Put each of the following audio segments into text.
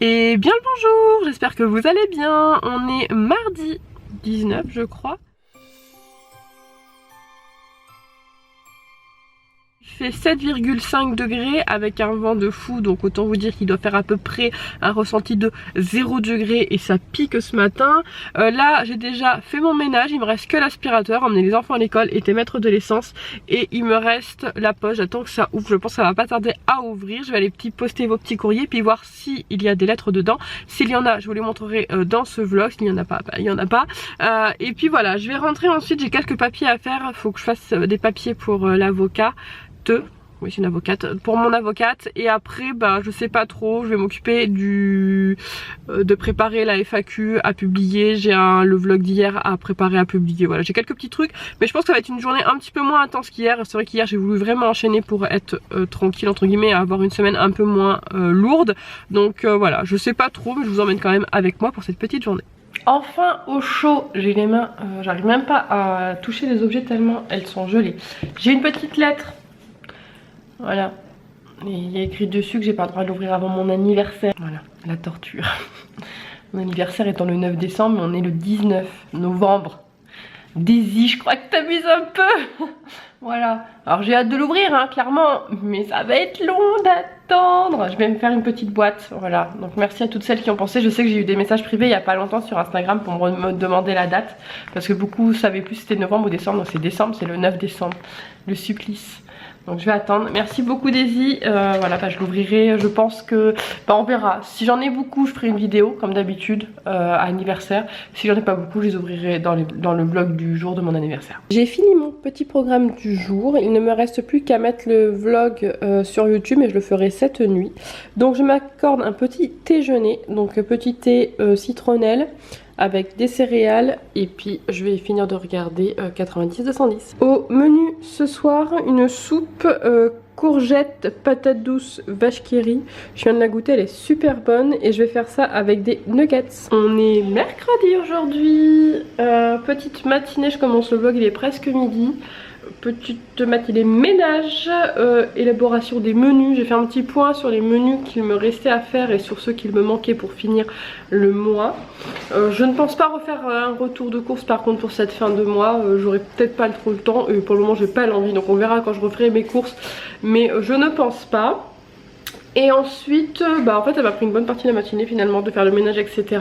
Et bien le bonjour, j'espère que vous allez bien. On est mardi 19 je crois. Il fait 7,5 degrés avec un vent de fou, donc autant vous dire qu'il doit faire à peu près un ressenti de 0 degré et ça pique ce matin. Là j'ai déjà fait mon ménage, il me reste que l'aspirateur, emmener les enfants à l'école, était mettre de l'essence et il me reste la poche. J'attends que ça ouvre, je pense que ça va pas tarder à ouvrir. Je vais aller poster vos petits courriers puis voir s'il y a des lettres dedans. S'il y en a, je vous les montrerai dans ce vlog. S'il n'y en a pas, bah, il y en a pas. Et puis voilà, je vais rentrer ensuite, j'ai quelques papiers à faire, il faut que je fasse des papiers pour l'avocat. Oui, c'est une avocate, pour mon avocate, et après bah je sais pas trop, je vais m'occuper de préparer la FAQ à publier. J'ai le vlog d'hier à préparer à publier. Voilà, j'ai quelques petits trucs, mais je pense que ça va être une journée un petit peu moins intense qu'hier. C'est vrai qu'hier j'ai voulu vraiment enchaîner pour être tranquille entre guillemets, et avoir une semaine un peu moins lourde. Donc voilà, je sais pas trop, mais je vous emmène quand même avec moi pour cette petite journée. Enfin au chaud, j'ai les mains, j'arrive même pas à toucher les objets tellement elles sont gelées. J'ai une petite lettre. Voilà, et il y a écrit dessus que j'ai pas le droit de l'ouvrir avant mon anniversaire. Voilà, la torture. Mon anniversaire étant le 9 décembre, mais on est le 19 novembre. Daisy, je crois que t'amuses un peu. Voilà, alors j'ai hâte de l'ouvrir hein, clairement, mais ça va être long d'attendre. Je vais me faire une petite boîte, voilà. Donc merci à toutes celles qui ont pensé. Je sais que j'ai eu des messages privés il y a pas longtemps sur Instagram pour me demander la date, parce que beaucoup savaient plus si c'était novembre ou décembre. Donc c'est décembre, c'est le 9 décembre, le supplice. Donc je vais attendre. Merci beaucoup Daisy. Voilà, bah, je l'ouvrirai. Je pense que bah, on verra. Si j'en ai beaucoup, je ferai une vidéo comme d'habitude à anniversaire. Si j'en ai pas beaucoup, je les ouvrirai dans le vlog du jour de mon anniversaire. J'ai fini mon petit programme du jour. Il ne me reste plus qu'à mettre le vlog sur YouTube et je le ferai cette nuit. Donc je m'accorde un petit déjeuner. Donc petit thé citronnelle avec des céréales, et puis je vais finir de regarder 90-210. Au menu ce soir, une soupe courgette, patate douce, vache qui rit. Je viens de la goûter, elle est super bonne et je vais faire ça avec des nuggets. On est mercredi aujourd'hui, petite matinée, je commence le vlog, il est presque midi. Petite matinée ménage, élaboration des menus. J'ai fait un petit point sur les menus qu'il me restait à faire et sur ceux qu'il me manquait pour finir le mois. Je ne pense pas refaire un retour de course par contre pour cette fin de mois. J'aurai peut-être pas trop le temps et pour le moment j'ai pas l'envie, donc on verra quand je referai mes courses, mais je ne pense pas. Et ensuite, bah en fait, ça m'a pris une bonne partie de la matinée finalement de faire le ménage, etc.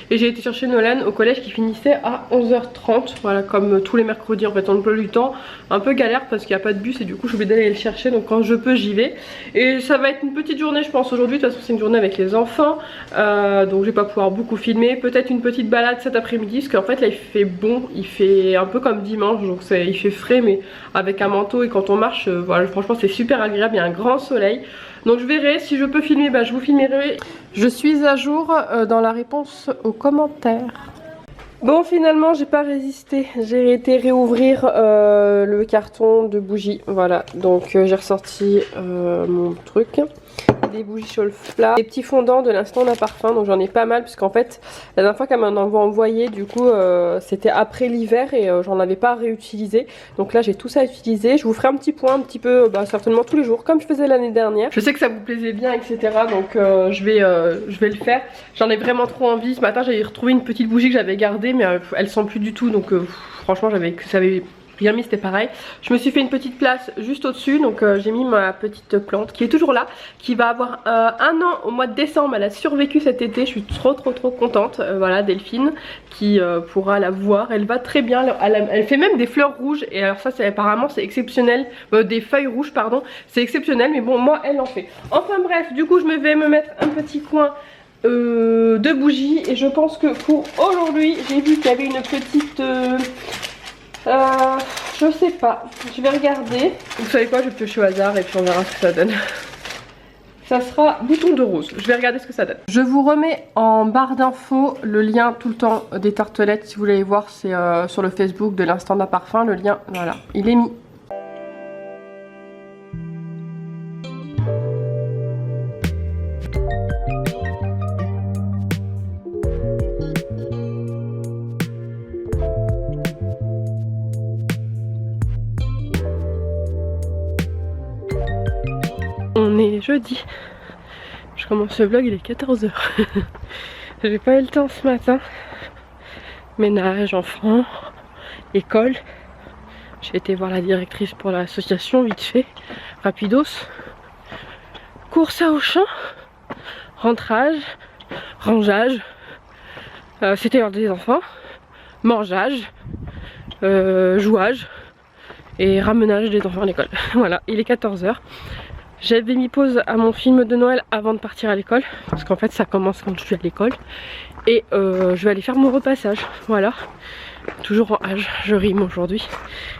Et j'ai été chercher Nolan au collège qui finissait à 11h30. Voilà, comme tous les mercredis en fait, on emploi du temps un peu galère parce qu'il n'y a pas de bus et du coup je suis obligée d'aller le chercher. Donc quand je peux, j'y vais. Et ça va être une petite journée, je pense, aujourd'hui. De toute façon, c'est une journée avec les enfants. Donc je vais pas pouvoir beaucoup filmer. Peut-être une petite balade cet après-midi parce qu'en fait là il fait bon. Il fait un peu comme dimanche, donc il fait frais, mais avec un manteau. Et quand on marche, voilà, franchement, c'est super agréable. Il y a un grand soleil. Donc je verrai, si je peux filmer, bah, je vous filmerai. Je suis à jour dans la réponse aux commentaires. Bon, finalement j'ai pas résisté, j'ai été réouvrir le carton de bougies. Voilà, donc j'ai ressorti mon truc. Des bougies Solfla, des petits fondants de l'instant d'un parfum, donc j'en ai pas mal puisqu'en fait la dernière fois qu'elle m'en a envoyé, du coup c'était après l'hiver et j'en avais pas réutilisé, donc là j'ai tout ça à utiliser. Je vous ferai un petit point un petit peu, certainement tous les jours comme je faisais l'année dernière. Je sais que ça vous plaisait bien, etc., donc je vais le faire. J'en ai vraiment trop envie. Ce matin j'avais retrouvé une petite bougie que j'avais gardée, mais elles sont plus du tout, donc franchement ça avait rien mis, c'était pareil. Je me suis fait une petite place juste au dessus, donc j'ai mis ma petite plante qui est toujours là, qui va avoir un an au mois de décembre. Elle a survécu cet été, je suis trop contente. Voilà, Delphine qui pourra la voir, elle va très bien, elle fait même des fleurs rouges, et alors ça apparemment c'est exceptionnel, des feuilles rouges pardon, c'est exceptionnel, mais bon moi elle en fait. Enfin bref, du coup je vais me mettre un petit coin de bougies, et je pense que pour aujourd'hui j'ai vu qu'il y avait une petite je sais pas, je vais regarder. Vous savez quoi, je vais piocher au hasard et puis on verra ce que ça donne. Ça sera bouton de rose, je vais regarder ce que ça donne. Je vous remets en barre d'infos le lien tout le temps des tartelettes. Si vous voulez voir, c'est sur le Facebook de l'instant d'un parfum. Le lien, voilà, il est mis. On est jeudi. Je je commence le vlog, il est 14 h. J'ai pas eu le temps ce matin. Ménage, enfants, école. J'ai été voir la directrice pour l'association vite fait, rapidos. Course à Auchan, rentrage, rangeage, c'était l'heure des enfants, mangeage, jouage et ramenage des enfants à l'école. Voilà, il est 14 h. J'avais mis pause à mon film de Noël avant de partir à l'école, parce qu'en fait ça commence quand je suis à l'école. Et je vais aller faire mon repassage, voilà. Toujours en âge, je rime aujourd'hui.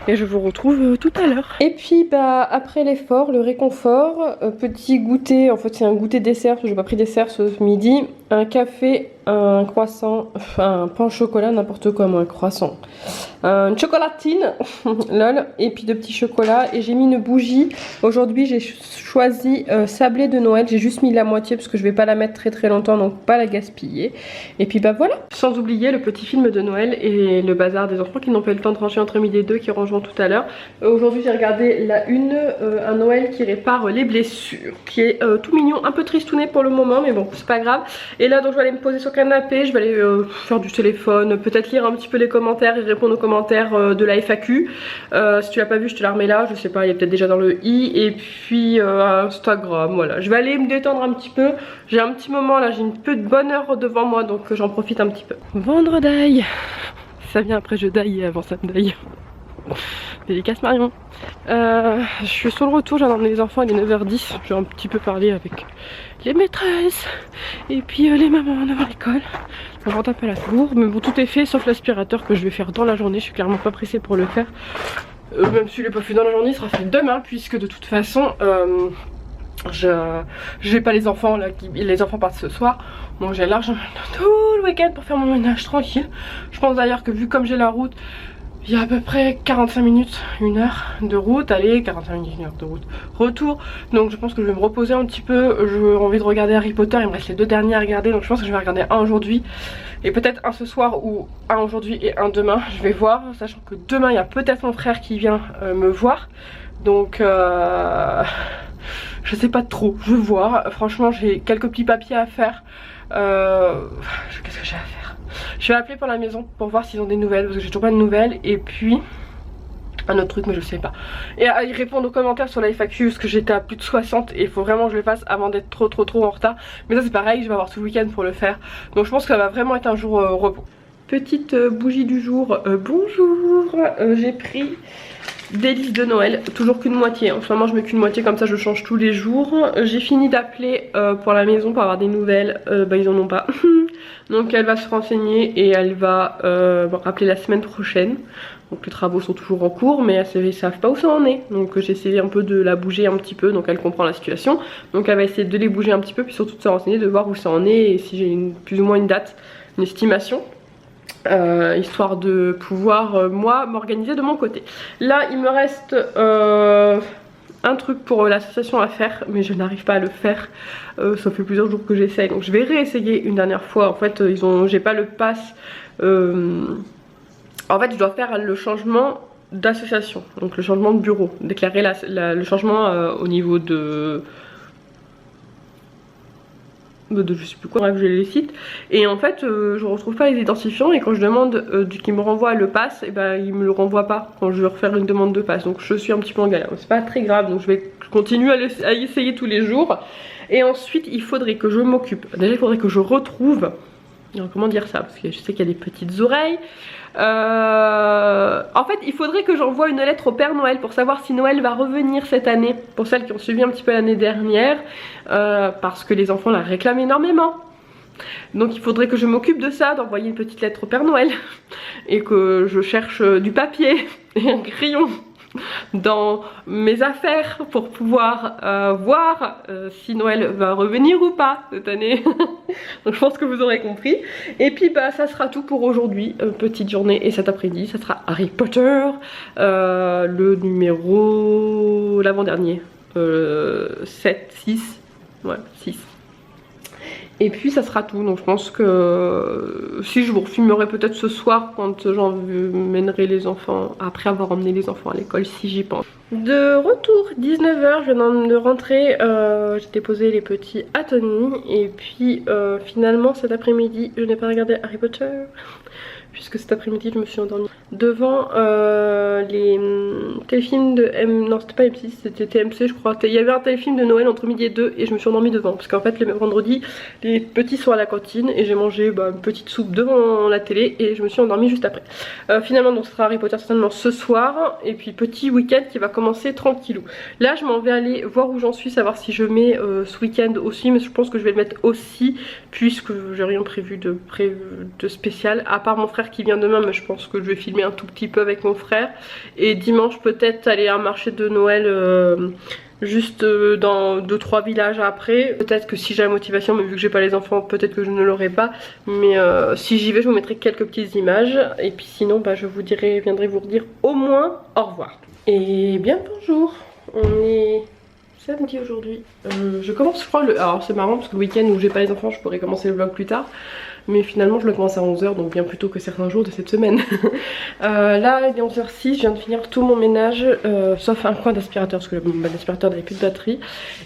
Et je vous retrouve tout à l'heure. Et puis bah après l'effort, le réconfort, petit goûter, en fait c'est un goûter dessert, parce que j'ai pas pris dessert ce midi. Un café, un croissant, enfin un pain au chocolat, n'importe quoi moi, un croissant. Une chocolatine, lol, et puis de petits chocolats. Et j'ai mis une bougie. Aujourd'hui j'ai choisi sablé de Noël, j'ai juste mis la moitié parce que je vais pas la mettre très longtemps, donc pas la gaspiller. Et puis bah voilà. Sans oublier le petit film de Noël et le bazar des enfants qui n'ont pas eu le temps de ranger entre midi et 2, qui rangeront tout à l'heure. Aujourd'hui j'ai regardé la une, un Noël qui répare les blessures, qui est tout mignon, un peu tristouné pour le moment, mais bon c'est pas grave. Et là donc je vais aller me poser sur le canapé, je vais aller faire du téléphone, peut-être lire un petit peu les commentaires et répondre aux commentaires de la FAQ. Si tu l'as pas vu, je te la remets là, je sais pas, il est peut-être déjà dans le i. Et puis Instagram, voilà, je vais aller me détendre un petit peu. J'ai un petit moment là, j'ai une peu de bonne heure devant moi, donc j'en profite un petit peu. Vendredi, ça vient après je daille et avant ça me daille. Dédicace Marion. Je suis sur le retour, j'ai emmené les enfants, il est 9 h 10. Je vais un petit peu parler avec les maîtresses et puis les mamans devant l'école. On rentre un peu à la cour, mais bon tout est fait sauf l'aspirateur que je vais faire dans la journée. Je suis clairement pas pressée pour le faire. Même si je l'ai pas fait dans la journée, il sera fait demain, puisque de toute façon j'ai pas les enfants là, les enfants partent ce soir, donc j'ai largement tout le week-end pour faire mon ménage tranquille. Je pense d'ailleurs que vu comme j'ai la route, il y a à peu près 45 minutes, 1 heure de route, allez 45 minutes, 1 heure de route, retour. Donc je pense que je vais me reposer un petit peu, j'ai envie de regarder Harry Potter, il me reste les 2 derniers à regarder, donc je pense que je vais regarder un aujourd'hui. Et peut-être un ce soir ou un aujourd'hui et un demain, je vais voir, sachant que demain il y a peut-être mon frère qui vient me voir. Donc je sais pas trop, je vais voir. Franchement j'ai quelques petits papiers à faire. Qu'est-ce que j'ai à faire? Je vais appeler pour la maison pour voir s'ils ont des nouvelles, parce que j'ai toujours pas de nouvelles. Et puis un autre truc mais je sais pas. Et à y répondre aux commentaires sur la FAQ, parce que j'étais à plus de 60 et il faut vraiment que je le fasse avant d'être trop en retard. Mais ça c'est pareil, je vais avoir tout le week-end pour le faire. Donc je pense que ça va vraiment être un jour repos. Petite bougie du jour, bonjour. J'ai pris des listes de Noël, toujours qu'une moitié. En ce moment je mets qu'une moitié, comme ça je change tous les jours. J'ai fini d'appeler pour la maison pour avoir des nouvelles, bah ils en ont pas. Donc elle va se renseigner et elle va me rappeler la semaine prochaine. Donc les travaux sont toujours en cours, mais elles savent pas où ça en est. Donc j'ai essayé un peu de la bouger un petit peu, donc elle comprend la situation. Donc elle va essayer de les bouger un petit peu, puis surtout de se renseigner, de voir où ça en est et si j'ai plus ou moins une date, une estimation. Histoire de pouvoir moi m'organiser de mon côté. Là il me reste un truc pour l'association à faire, mais je n'arrive pas à le faire. Ça fait plusieurs jours que j'essaye, donc je vais réessayer une dernière fois. En fait j'ai pas le pass. En fait je dois faire le changement d'association, donc le changement de bureau, déclarer le changement au niveau de je sais plus quoi, bref j'ai les sites. Et en fait je retrouve pas les identifiants, et quand je demande qu'il me renvoie le pass, et ben il me le renvoie pas quand je veux refaire une demande de pass. Donc je suis un petit peu en galère, c'est pas très grave, donc je vais continuer à essayer tous les jours. Et ensuite il faudrait que je m'occupe, déjà il faudrait que je retrouve, alors, comment dire ça, parce que je sais qu'il y a des petites oreilles. En fait il faudrait que j'envoie une lettre au Père Noël pour savoir si Noël va revenir cette année, pour celles qui ont suivi un petit peu l'année dernière, parce que les enfants la réclament énormément. Donc il faudrait que je m'occupe de ça, d'envoyer une petite lettre au Père Noël et que je cherche du papier et un crayon dans mes affaires pour pouvoir voir si Noël va revenir ou pas cette année. Donc je pense que vous aurez compris. Et puis bah ça sera tout pour aujourd'hui, petite journée. Et cet après-midi ça sera Harry Potter, le numéro, l'avant-dernier, 7, 6, ouais 6. Et puis ça sera tout, donc je pense que si je vous refilmerai peut-être ce soir quand j'emmènerai les enfants, après avoir emmené les enfants à l'école, si j'y pense. De retour, 19h, je viens de rentrer, j'ai déposé les petits à Tony. Et puis finalement cet après-midi, je n'ai pas regardé Harry Potter, puisque cet après-midi je me suis endormie devant les téléfilms de non c'était pas M6, c'était TMC je crois. Il y avait un téléfilm de Noël entre midi et 2 et je me suis endormie devant, parce qu'en fait le vendredi les petits sont à la cantine et j'ai mangé une petite soupe devant la télé et je me suis endormie juste après. Finalement donc ce sera Harry Potter certainement ce soir, et puis petit week-end qui va commencer tranquillou. Là je m'en vais aller voir où j'en suis, savoir si je mets ce week-end aussi, mais je pense que je vais le mettre aussi puisque j'ai rien prévu de spécial, à part mon frère qui vient demain, mais je pense que je vais filmer un tout petit peu avec mon frère. Et dimanche peut-être aller à un marché de Noël juste dans 2-3 villages après. Peut-être que si j'ai la motivation, mais vu que j'ai pas les enfants, peut-être que je ne l'aurai pas. Mais si j'y vais, je vous mettrai quelques petites images. Et puis sinon, je vous viendrai vous redire au moins au revoir. Et bien bonjour, on est samedi aujourd'hui. Je commence je crois alors c'est marrant parce que le week-end où j'ai pas les enfants, je pourrais commencer le vlog plus tard. Mais finalement je le commence à 11h, donc bien plus tôt que certains jours de cette semaine. Là il est 11h06, je viens de finir tout mon ménage, sauf un coin d'aspirateur parce que l'aspirateur n'avait plus de batterie.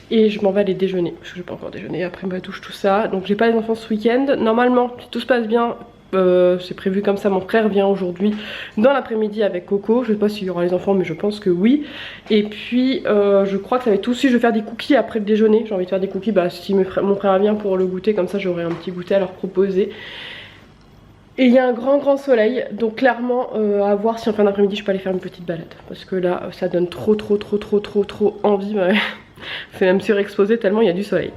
Et je m'en vais aller déjeuner, parce que je n'ai pas encore déjeuné, après ma douche tout ça. Donc j'ai pas les enfants ce week-end. Normalement si tout se passe bien, c'est prévu comme ça, mon frère vient aujourd'hui dans l'après-midi avec Coco. Je sais pas s'il y aura les enfants mais je pense que oui. Et puis je crois que ça va être tout. Si je vais faire des cookies après le déjeuner, j'ai envie de faire des cookies, si mon frère vient pour le goûter, comme ça j'aurai un petit goûter à leur proposer. Et il y a un grand soleil, donc clairement à voir si en fin d'après-midi je peux aller faire une petite balade, parce que là ça donne trop envie. C'est même surexposé tellement il y a du soleil.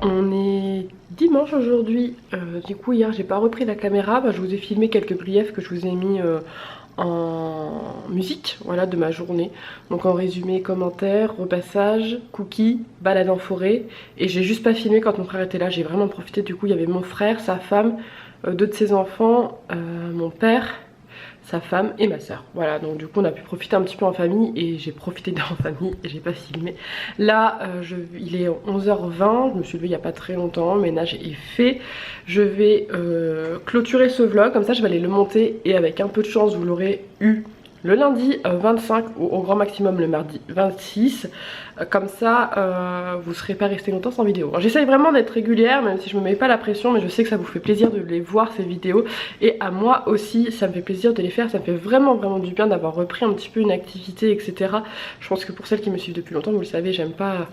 On est dimanche aujourd'hui, du coup hier j'ai pas repris la caméra, je vous ai filmé quelques griefs que je vous ai mis en musique, voilà, de ma journée. Donc en résumé, commentaires, repassage, cookies, balade en forêt. Et j'ai juste pas filmé quand mon frère était là, j'ai vraiment profité. Du coup il y avait mon frère, sa femme, 2 de ses enfants, mon père, sa femme et ma soeur. Voilà, donc du coup on a pu profiter un petit peu en famille et j'ai profité en famille et j'ai pas filmé. Là il est 11h20, je me suis levée il y a pas très longtemps, le ménage est fait. Je vais clôturer ce vlog, comme ça je vais aller le monter et avec un peu de chance vous l'aurez eu le lundi 25 ou au grand maximum le mardi 26. Comme ça vous serez pas resté longtemps sans vidéo. J'essaye vraiment d'être régulière, même si je me mets pas la pression, mais je sais que ça vous fait plaisir de les voir ces vidéos. Et à moi aussi ça me fait plaisir de les faire, ça me fait vraiment du bien d'avoir repris un petit peu une activité, etc. Je pense que pour celles qui me suivent depuis longtemps, vous le savez, j'aime pas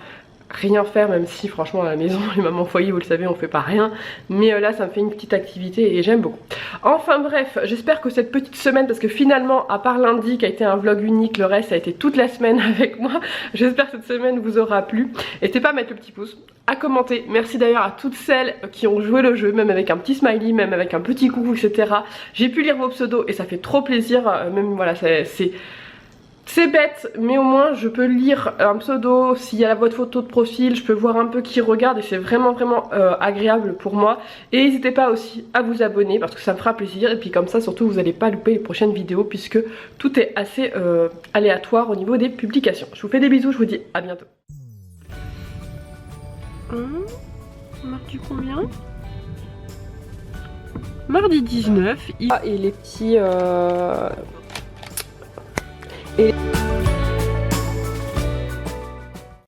rien faire, même si franchement à la maison, les mamans foyer vous le savez on fait pas rien, mais là ça me fait une petite activité et j'aime beaucoup. Enfin bref, j'espère que cette petite semaine, parce que finalement à part lundi qui a été un vlog unique, le reste ça a été toute la semaine avec moi, j'espère que cette semaine vous aura plu. N'hésitez pas à mettre le petit pouce, à commenter, merci d'ailleurs à toutes celles qui ont joué le jeu, même avec un petit smiley, même avec un petit coucou, etc. J'ai pu lire vos pseudos et ça fait trop plaisir, même voilà, c'est bête, mais au moins je peux lire un pseudo, s'il y a votre photo de profil, je peux voir un peu qui regarde et c'est vraiment agréable pour moi. Et n'hésitez pas aussi à vous abonner parce que ça me fera plaisir, et puis comme ça surtout vous n'allez pas louper les prochaines vidéos puisque tout est assez aléatoire au niveau des publications. Je vous fais des bisous, je vous dis à bientôt. Mardi combien? Mardi 19. Et les petits...